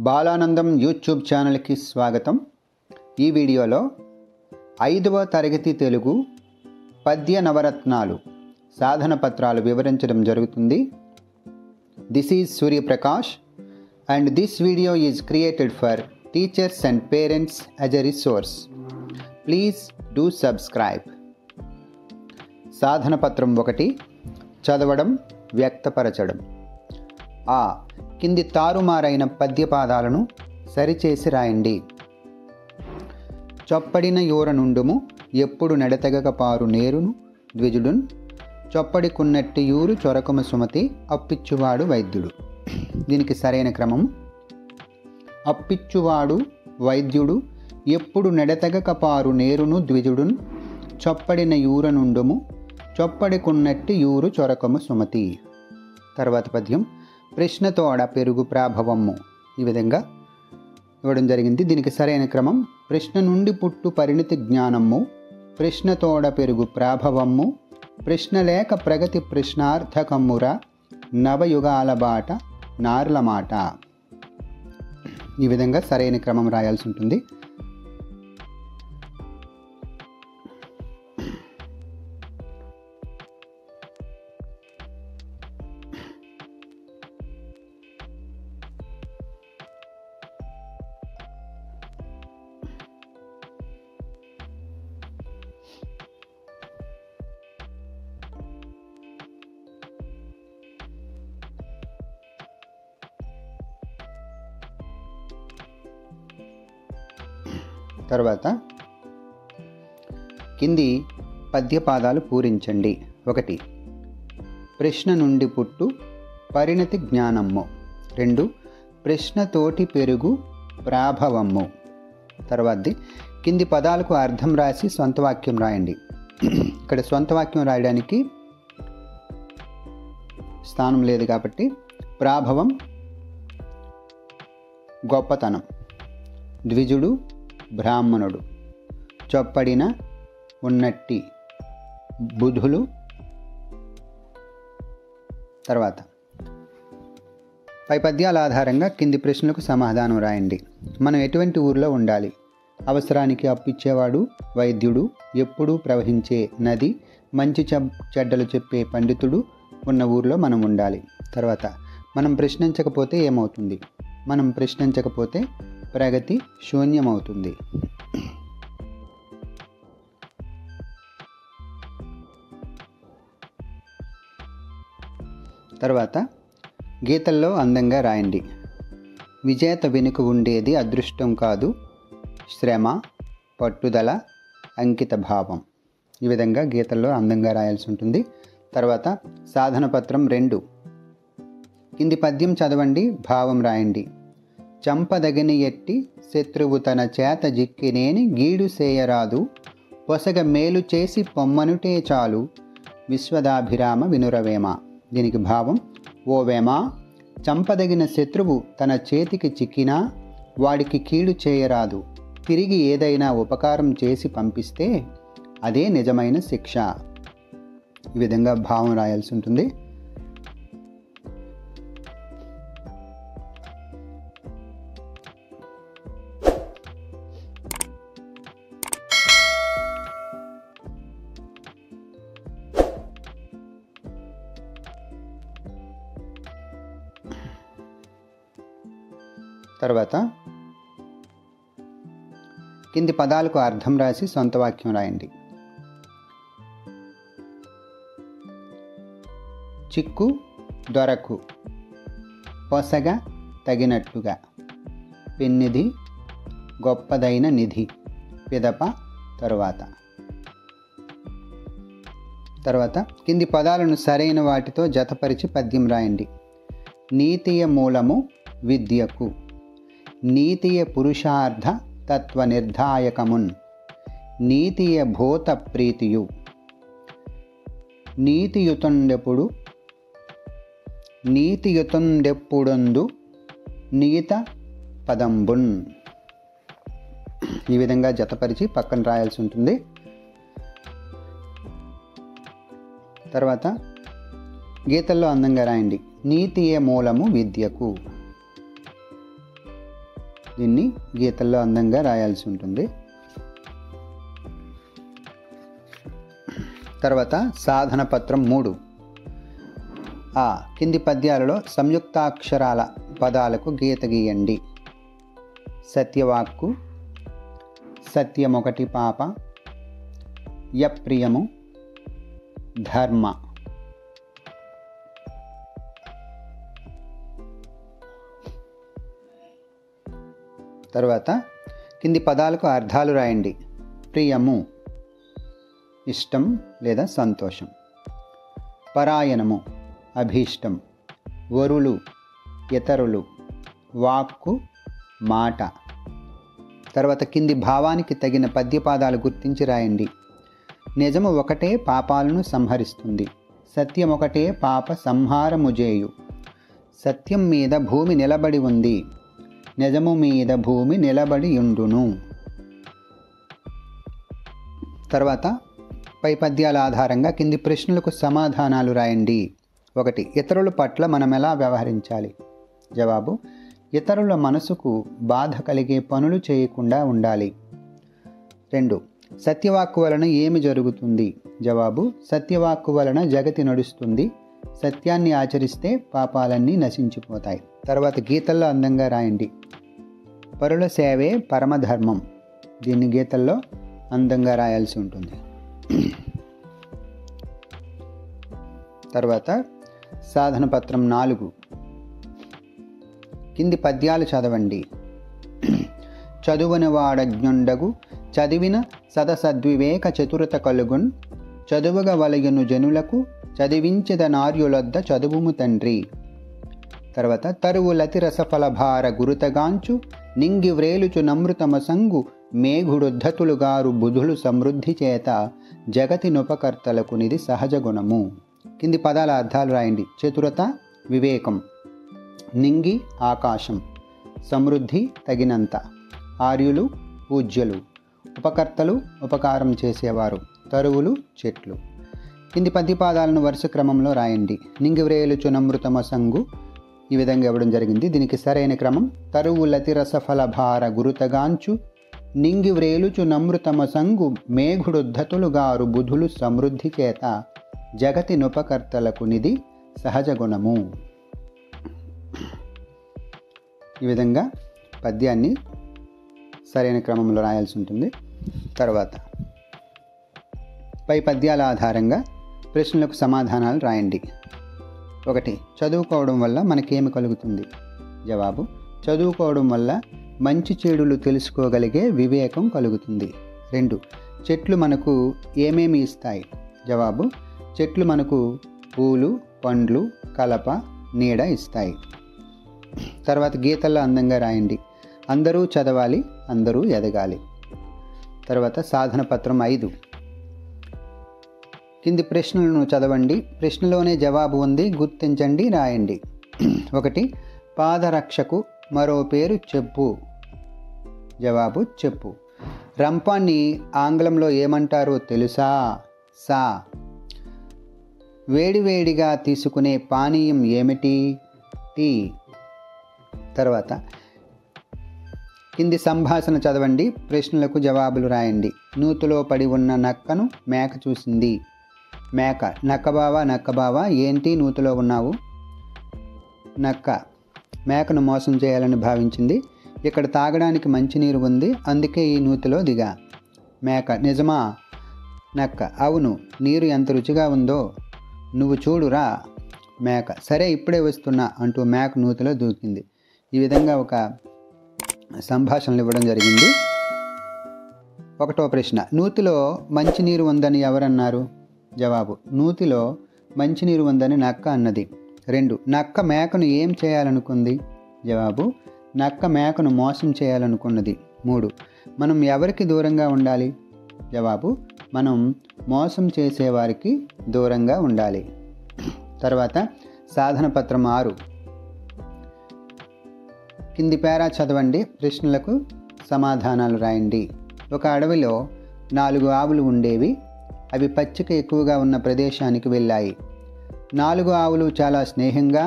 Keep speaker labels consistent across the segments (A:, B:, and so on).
A: Balanandam YouTube ఛానల్కి స్వాగతం. ఈ వీడియోలో 5వ తరగతి తెలుగు పద్య నవరత్నాలు సాధన పత్రాలు వివరించడం జరుగుతుంది. This is Suryaprakash and this video is created for teachers and parents as a resource. Please do subscribe. సాధన పత్రం 1, చదవడం, వ్యక్తపరచడం. కింది తారుమారైన పద్యపాదాలను సరిచేసి రాయండి. చొప్పడిన యూర నుండుము ఎప్పుడు నెడతెగక పారు నేరును ద్విజుడున్ చొప్పడి కున్నట్టి యూరు చొరకము సుమతి అప్పిచ్చువాడు వైద్యుడు. దీనికి సరైన క్రమం: అప్పిచ్చువాడు వైద్యుడు ఎప్పుడు నెడతెగక పారు నేరును ద్విజుడున్ చొప్పడిన యూర నుండుము చొప్పడి కున్నట్టి యూరు చొరకము సుమతి. తర్వాత పద్యం ప్రశ్నతోడ పెరుగు ప్రాభవము. ఈ విధంగా ఇవ్వడం జరిగింది. దీనికి సరైన క్రమం: ప్రశ్న నుండి పుట్టు పరిణితి జ్ఞానము ప్రశ్నతోడ పెరుగు ప్రాభవము ప్రశ్న లేక ప్రగతి ప్రశ్నార్థకమ్ముర నవయుగాల బాట నార్ల మాట. ఈ విధంగా సరైన క్రమం రాయాల్సి ఉంటుంది. తర్వాత కింది పద్యపాదాలు పూరించండి. 1, ప్రశ్న నుండి పుట్టు పరిణతి జ్ఞానమ్ము. 2, ప్రశ్నతోటి పెరుగు ప్రాభవమ్ము. తర్వాతది కింది పదాలకు అర్థం రాసి సొంత వాక్యం రాయండి. ఇక్కడ సొంత వాక్యం రాయడానికి స్థానం లేదు కాబట్టి ప్రాభవం గొప్పతనం, ద్విజుడు బ్రాహ్మణుడు, చొప్పడిన ఉన్నట్టి బుధులు. తర్వాత పై పద్యాల ఆధారంగా కింది ప్రశ్నలకు సమాధానం రాయండి. మనం ఎటువంటి ఊరిలో ఉండాలి? అవసరానికి అప్పిచ్చేవాడు వైద్యుడు, ఎప్పుడూ ప్రవహించే నది, మంచి చెడ్డలు చెప్పే పండితుడు ఉన్న ఊరిలో మనం ఉండాలి. తర్వాత మనం ప్రశ్నించకపోతే ఏమవుతుంది? మనం ప్రశ్నించకపోతే ప్రగతి శూన్యమవుతుంది. తర్వాత గీతల్లో అందంగా రాయండి. విజేత వెనుక ఉండేది అదృష్టం కాదు, శ్రమ, పట్టుదల, అంకిత భావం. ఈ విధంగా గీతల్లో అందంగా రాయాల్సి ఉంటుంది. తర్వాత సాధన పత్రం 2, కింది పద్యం చదవండి, భావం రాయండి. చంపదగని ఎట్టి శత్రువు తన చేత జిక్కినేని గీడు సేయరాదు పొసగ మేలు చేసి పొమ్మనుటే చాలు విశ్వదాభిరామ వినురవేమ. దీనికి భావం: ఓ వేమ, చంపదగిన శత్రువు తన చేతికి చిక్కినా వాడికి కీడు చేయరాదు. తిరిగి ఏదైనా ఉపకారం చేసి పంపిస్తే అదే నిజమైన శిక్ష. ఈ విధంగా భావం రాయాల్సి ఉంటుంది. తర్వాత కింది పదాలకు అర్థం రాసి సొంత వాక్యం రాయండి. చిక్కు దొరకు, పొసగ తగినట్టుగా, పెన్నిధి గొప్పదైన నిధి, పిదప తరువాత. తర్వాత కింది పదాలను సరైన వాటితో జతపరిచి పద్యం రాయండి. నీతియ మూలము విద్యకు, నీతియ పురుషార్థ తత్వ నిర్ధాయకమున్, నీతియ భూత ప్రీతియు, నీతియుతుండెప్పుడందు నీత పదంబున్. ఈ విధంగా జతపరిచి పక్కన రాయాల్సి ఉంటుంది. తర్వాత గీతల్లో అందంగా రాయండి. నీతియే మూలము విద్యకు. దీన్ని గీతల్లో అందంగా రాయాల్సి ఉంటుంది. తర్వాత సాధన పత్రం 3. కింది పద్యాలలో సంయుక్తాక్షరాల పదాలకు గీత గీయండి. సత్యవాక్కు, సత్యమొకటి పాప, యప్రియము, ధర్మ. తర్వాత కింది పదాలకు అర్థాలు రాయండి. ప్రియము ఇష్టం లేదా సంతోషం, పరాయణము అభీష్టం, వరులు ఇతరులు, వాక్కు మాట. తర్వాత కింది భావానికి తగిన పద్యపాదాలు గుర్తించి రాయండి. నిజము ఒకటే పాపాలను సంహరిస్తుంది, సత్యం ఒకటే పాప సంహారముజేయు, సత్యం మీద భూమి నిలబడి ఉంది, నిజము మీద భూమి నిలబడి ఉండును. తర్వాత పై పద్యాల ఆధారంగా కింది ప్రశ్నలకు సమాధానాలు రాయండి. 1. ఇతరుల పట్ల మనం ఎలా వ్యవహరించాలి? జవాబు: ఇతరుల మనసుకు బాధ కలిగే పనులు చేయకుండా ఉండాలి. 2. సత్యవాక్కు వలన ఏమి జరుగుతుంది? జవాబు: సత్యవాక్కు వలన జగతి నడుస్తుంది, సత్యాన్ని ఆచరిస్తే పాపాలన్నీ నశించిపోతాయి. తర్వాత గీతల్లో అందంగా రాయండి. పరుల సేవే పరమధర్మం. దీన్ని గీతల్లో అందంగా రాయాల్సి ఉంటుంది. తర్వాత సాధన పత్రం 4. కింది పద్యాలు చదవండి. చదువని వాడజ్ఞుండగు చదివిన సదసద్వివేక చతురత కలుగున్, చదువుగ వలయును జనులకు చదివించెద నార్యులొద్ద చదువుము తండ్రి. తర్వాత తరువులతి రసఫలభార గురుతగాంచు, నింగి వ్రేలుచు నమృతమసంగు మేఘుడుద్ధతులుగారు బుధులు సమృద్ధి చేత జగతి నుపకర్తలకు నిది సహజ గుణము. కింది పదాల అర్థాలు రాయండి. చతురత వివేకం, నింగి ఆకాశం, సమృద్ధి తగినంత, ఆర్యులు పూజ్యులు, ఉపకర్తలు ఉపకారం చేసేవారు, తరువులు చెట్లు. కింది పద్యపాదాలను వరుస క్రమంలో రాయండి. నింగి వ్రేలుచు నమృతమసంగు ఈ విధంగా ఇవ్వడం జరిగింది. దీనికి సరైన క్రమం తరువులతి రసఫలభార గురుతగాంచు, నింగి వ్రేలుచు నమృతమసంగు మేఘుడుద్ధతులుగారు బుధులు సమృద్ధి చేత జగతి నుపకర్తలకు నిది సహజ గుణము. ఈ విధంగా పద్యాన్ని సరైన క్రమంలో రాయాల్సి ఉంటుంది. తర్వాత పై పద్యాల ఆధారంగా ప్రశ్నలకు సమాధానాలు రాయండి. 1. చదువుకోవడం వల్ల మనకేమి కలుగుతుంది? జవాబు: చదువుకోవడం వల్ల మంచి చెడులు తెలుసుకోగలిగే వివేకం కలుగుతుంది. 2. చెట్లు మనకు ఏమేమి ఇస్తాయి? జవాబు: చెట్లు మనకు పూలు, పండ్లు, కలప, నీడ ఇస్తాయి. తర్వాత గీతల్లో అందంగా రాయండి. అందరూ చదవాలి, అందరూ ఎదగాలి. తర్వాత సాధన పత్రం 5. కింది ప్రశ్నలను చదవండి. ప్రశ్నలోనే జవాబు ఉంది, గుర్తించండి, రాయండి. 1. పాదరక్షకు మరో పేరు చెప్పు. జవాబు: చెప్పు. రంపాన్ని ఆంగ్లంలో ఏమంటారో తెలుసా? సా. వేడివేడిగా తీసుకునే పానీయం ఏమిటి? టీ. తర్వాత కింది సంభాషణ చదవండి. ప్రశ్నలకు జవాబులు రాయండి. నూతిలో పడి ఉన్న నక్కను మేక చూసింది. మేక: నక్కబావా ఏంటి నూతిలో ఉన్నావు? నక్క: మేకను మోసం చేయాలని భావించింది. ఇక్కడ తాగడానికి మంచినీరు ఉంది, అందుకే ఈ నూతిలో దిగా. మేక: నిజమా? నక్క: అవును, నీరు ఎంత రుచిగా ఉందో నువ్వు చూడురా. మేక: సరే, ఇప్పుడే వస్తున్నా అంటూ మేక నూతిలో దూకింది. ఈ విధంగా ఒక సంభాషణలు ఇవ్వడం జరిగింది. 1వ ప్రశ్న. నూతిలో మంచినీరు ఉందని ఎవరన్నారు? జవాబు: నూతిలో మంచినీరు ఉందని నక్క అన్నది. 2. నక్క మేకను ఏం చేయాలనుకుంది? జవాబు: నక్క మేకను మోసం చేయాలనుకున్నది. 3. మనం ఎవరికి దూరంగా ఉండాలి? జవాబు: మనం మోసం చేసేవారికి దూరంగా ఉండాలి. తర్వాత సాధన పత్రం 6. కింది పేరా చదవండి. ప్రశ్నలకు సమాధానాలు రాయండి. ఒక అడవిలో 4 ఆవులు ఉండేవి. అవి పచ్చిక ఎక్కువగా ఉన్న ప్రదేశానికి వెళ్ళాయి. 4 ఆవులు చాలా స్నేహంగా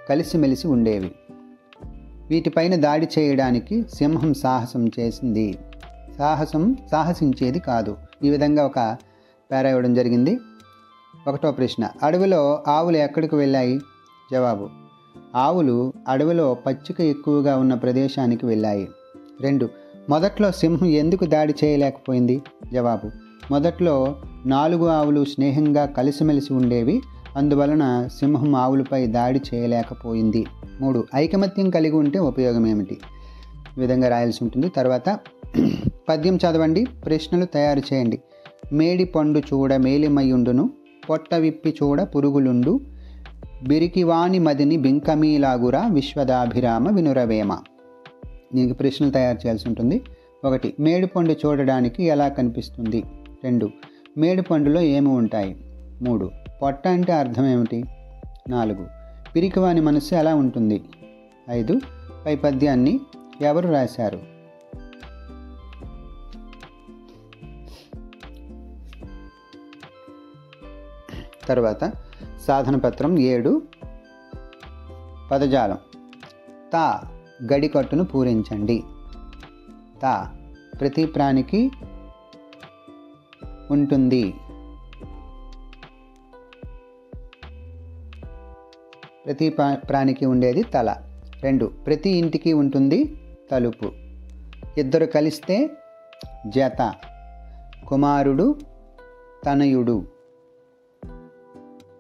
A: కలిసిమెలిసి ఉండేవి. వీటిపైన దాడి చేయడానికి సింహం సాహసించేది కాదు. ఈ విధంగా ఒక పేరా ఇవ్వడం జరిగింది. 1వ ప్రశ్న, అడవిలో ఆవులు ఎక్కడికి వెళ్ళాయి? జవాబు, ఆవులు అడవిలో పచ్చిక ఎక్కువగా ఉన్న ప్రదేశానికి వెళ్ళాయి. 2, మొదట్లో సింహం ఎందుకు దాడి చేయలేకపోయింది? జవాబు, మొదట్లో 4 ఆవులు స్నేహంగా కలిసిమెలిసి ఉండేవి, అందువలన సింహం ఆవులపై దాడి చేయలేకపోయింది. 3, ఐకమత్యం కలిగి ఉంటే ఉపయోగం ఏమిటి? ఈ విధంగా రాయాల్సి ఉంటుంది. తర్వాత పద్యం చదవండి, ప్రశ్నలు తయారు చేయండి. మేడి పండు చూడ మేలిమయుండును, పొట్ట విప్పి చూడ పురుగులుండు, బిరికివాని మదిని బింకమీలాగురా విశ్వదాభిరామ వినురవేమ. దీనికి ప్రశ్నలు తయారు చేయాల్సి ఉంటుంది. 1, మేడి పండు చూడడానికి ఎలా కనిపిస్తుంది? 2, మేడి పండులో ఏమి ఉంటాయి? 3, పొట్ట అంటే అర్థం ఏమిటి? 4, పిరికివాని మనస్సు ఎలా ఉంటుంది? 5, పై పద్యాన్ని ఎవరు రాశారు? తర్వాత సాధన పత్రం 7, పదజాలం. తా గడికట్టును పూరించండి. తా ప్రతి ప్రాణికి ఉంటుంది. ప్రతి ప్రాణికి ఉండేది తల. 2, ప్రతి ఇంటికి ఉంటుంది తలుపు. 2 కలిస్తే జత. కుమారుడు తనయుడు.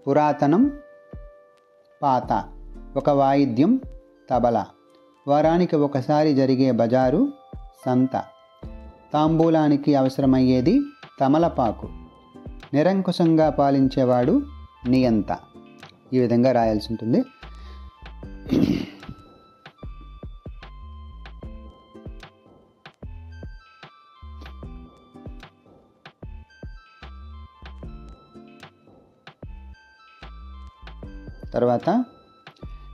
A: పురాతనం పాత. ఒక వాయిద్యం తబల. వారానికి ఒకసారి జరిగే బజారు సంత. తాంబూలానికి అవసరమయ్యేది తమలపాకు. నిరంకుశంగా పాలించేవాడు నియంత. ఈ విధంగా రాయాల్సి ఉంటుంది. తర్వాత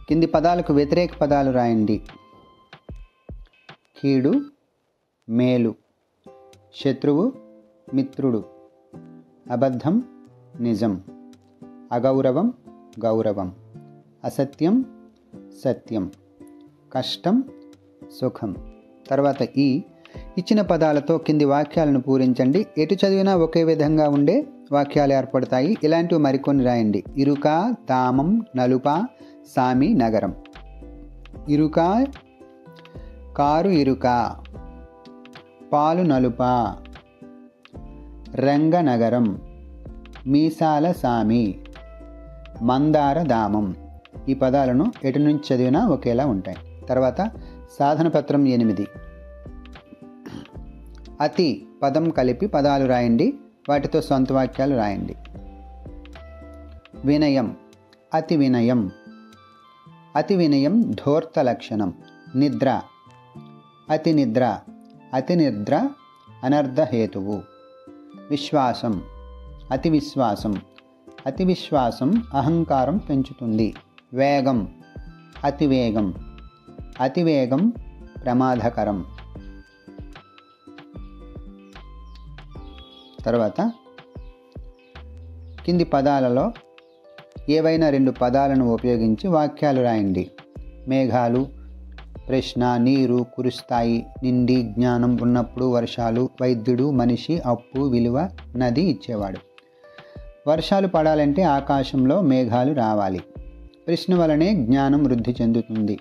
A: కింది పదాలకు వ్యతిరేక పదాలు రాయండి. కీడు మేలు, శత్రువు మిత్రుడు, అబద్ధం నిజం, అగౌరవం గౌరవం, అసత్యం సత్యం, కష్టం సుఖం. తర్వాత ఇచ్చిన పదాలతో కింది వాక్యాలను పూరించండి. ఎటు చదివినా ఒకే విధంగా ఉండే వాక్యాలు ఏర్పడతాయి. ఇలాంటివి మరికొన్ని రాయండి. ఇరుక ధామం నలుప సామి నగరం. ఇరుక కారు ఇరుక, పాలు నలుప, రంగనగరం, మీసాల సామి, మందార ధామం. ఈ పదాలను ఎటు నుంచి చదివినా ఒకేలా ఉంటాయి. తర్వాత సాధన పత్రం 8, అతి పదం కలిపి పదాలు రాయండి. వాటితో సొంత వాక్యాలు రాయండి. వినయం అతి వినయం. అతి వినయం ధూర్త లక్షణం. నిద్ర అతి నిద్ర. అతి నిద్ర అనర్థ హేతువు. విశ్వాసం అతి విశ్వాసం. అతి విశ్వాసం అహంకారం పెంచుతుంది. వేగం అతివేగం. అతివేగం ప్రమాదకరం. తర్వాత కింది పదాలలో ఏవైనా 2 పదాలను ఉపయోగించి వాక్యాలు రాయండి. మేఘాలు ప్రశ్న, నీరు కురుస్తాయి, నిండి జ్ఞానం ఉన్నప్పుడు వర్షాలు, వైద్యుడు మనిషి, అప్పు విలువ, నది ఇచ్చేవాడు. వర్షాలు పడాలంటే ఆకాశంలో మేఘాలు రావాలి. ప్రశ్న వలనే జ్ఞానం వృద్ధి చెందుతుంది.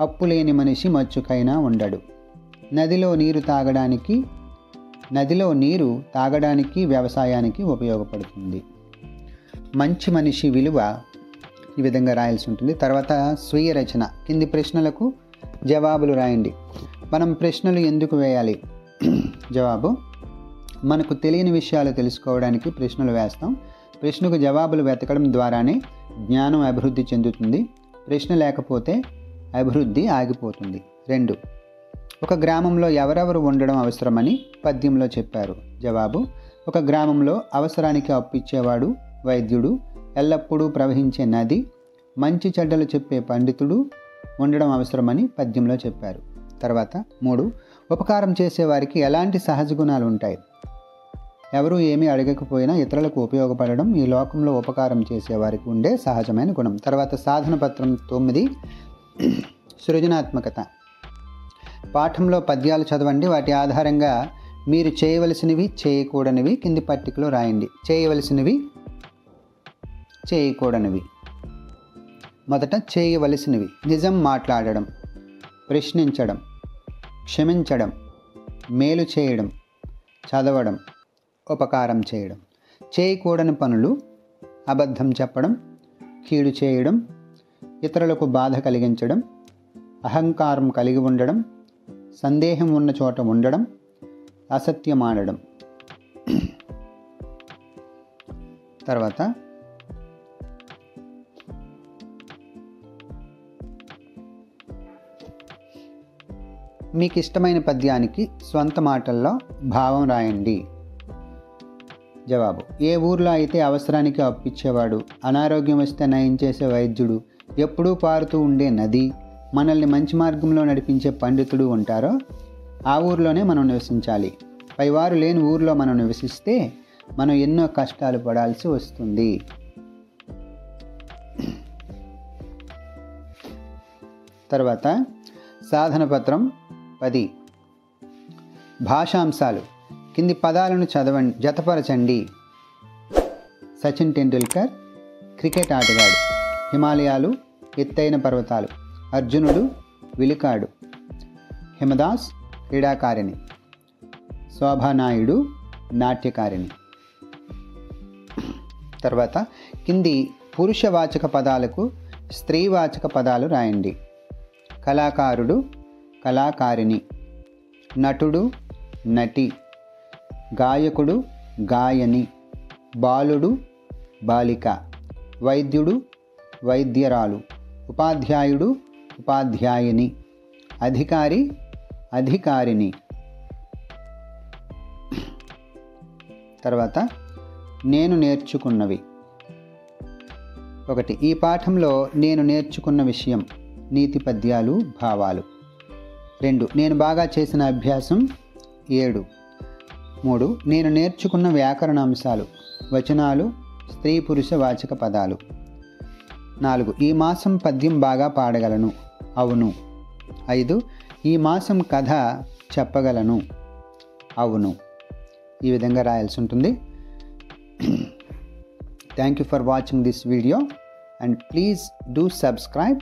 A: అప్పు లేని మనిషి మచ్చుకైనా ఉండడు. నదిలో నీరు తాగడానికి వ్యవసాయానికి ఉపయోగపడుతుంది. మంచి మనిషి విలువ ఈ విధంగా రాయాల్సి ఉంటుంది. తర్వాత స్వీయ రచన. కింది ప్రశ్నలకు జవాబులు రాయండి. మనం ప్రశ్నలు ఎందుకు వేయాలి? జవాబు, మనకు తెలియని విషయాలు తెలుసుకోవడానికి ప్రశ్నలు వేస్తాం. ప్రశ్నకు జవాబులు వెతకడం ద్వారానే జ్ఞానం అభివృద్ధి చెందుతుంది. ప్రశ్న లేకపోతే అభివృద్ధి ఆగిపోతుంది. 2, ఒక గ్రామంలో ఎవరెవరు ఉండడం అవసరమని పద్యంలో చెప్పారు? జవాబు, ఒక గ్రామంలో అవసరానికి అప్పిచ్చేవాడు వైద్యుడు, ఎల్లప్పుడూ ప్రవహించే నది, మంచి చెడ్డలు చెప్పే పండితుడు ఉండడం అవసరమని పద్యంలో చెప్పారు. తర్వాత 3, ఉపకారం చేసేవారికి ఎలాంటి సహజ గుణాలు ఉంటాయి? ఎవరూ ఏమీ అడగకపోయినా ఇతరులకు ఉపయోగపడడం ఈ లోకంలో ఉపకారం చేసేవారికి ఉండే సహజమైన గుణం. తర్వాత సాధన పత్రం 9, సృజనాత్మకత. పాఠంలో పద్యాలు చదవండి. వాటి ఆధారంగా మీరు చేయవలసినవి, చేయకూడనివి కింది పట్టికలో రాయండి. చేయవలసినవి, చేయకూడనివి. మొదట చేయవలసినవి: నిజం మాట్లాడడం, ప్రశ్నించడం, క్షమించడం, మేలు చేయడం, చదవడం, ఉపకారం చేయడం. చేయకూడని పనులు: అబద్ధం చెప్పడం, కీడు చేయడం, ఇతరులకు బాధ కలిగించడం, అహంకారం కలిగి ఉండడం, సందేహం ఉన్న చోట ఉండడం, అసత్యమాడడం. తర్వాత మీకు ఇష్టమైన పద్యానికి స్వంత మాటల్లో భావం రాయండి. జవాబు: ఏ ఊర్లో అయితే అవసరానికి అప్పిచ్చేవాడు, అనారోగ్యం వస్తే నయం చేసే వైద్యుడు, ఎప్పుడూ పారుతూ ఉండే నది, మనల్ని మంచి మార్గంలో నడిపించే పండితుడు ఉంటారో ఆ ఊర్లోనే మనం నివసించాలి. పైవారు లేని ఊర్లో మనం నివసిస్తే మనం ఎన్నో కష్టాలు పడాల్సి వస్తుంది. తర్వాత సాధన పత్రం 10. భాషాంశాలు. కింది పదాలను జతపరచండి. సచిన్ టెండూల్కర్ క్రికెట్ ఆటగాడు. హిమాలయాలు ఎత్తైన పర్వతాలు. అర్జునుడు విలుకాడు. హిమదాస్ క్రీడాకారిణి. శోభానాయుడు నాట్యకారిణి. తర్వాత కింది పురుషవాచక పదాలకు స్త్రీవాచక పదాలు రాయండి. కళాకారుడు, కళాకారిణి. నటుడు, నటి. గాయకుడు, గాయని. బాలుడు, బాలిక. వైద్యుడు, వైద్యరాలు. ఉపాధ్యాయుడు, ఉపాధ్యాయుని. అధికారి, అధికారిని. తర్వాత నేను నేర్చుకున్నవి. 1. ఈ పాఠంలో నేను నేర్చుకున్న విషయం: నీతి పద్యాలు, భావాలు. 2. నేను బాగా చేసిన అభ్యాసం 7. 3. నేను నేర్చుకున్న వ్యాకరణ అంశాలు: వచనాలు, స్త్రీ పురుష వాచక పదాలు. 4. ఈ మాసం పద్యం బాగా పాడగలను. అవును. 5. ఈ మాసం కథ చెప్పగలను. అవును. ఈ విధంగా రాయాల్సి ఉంటుంది. Thank you for watching this video and please do subscribe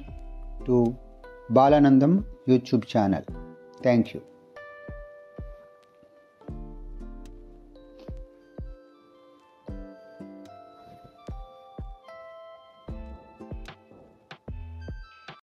A: to Balanandam YouTube channel. Thank you.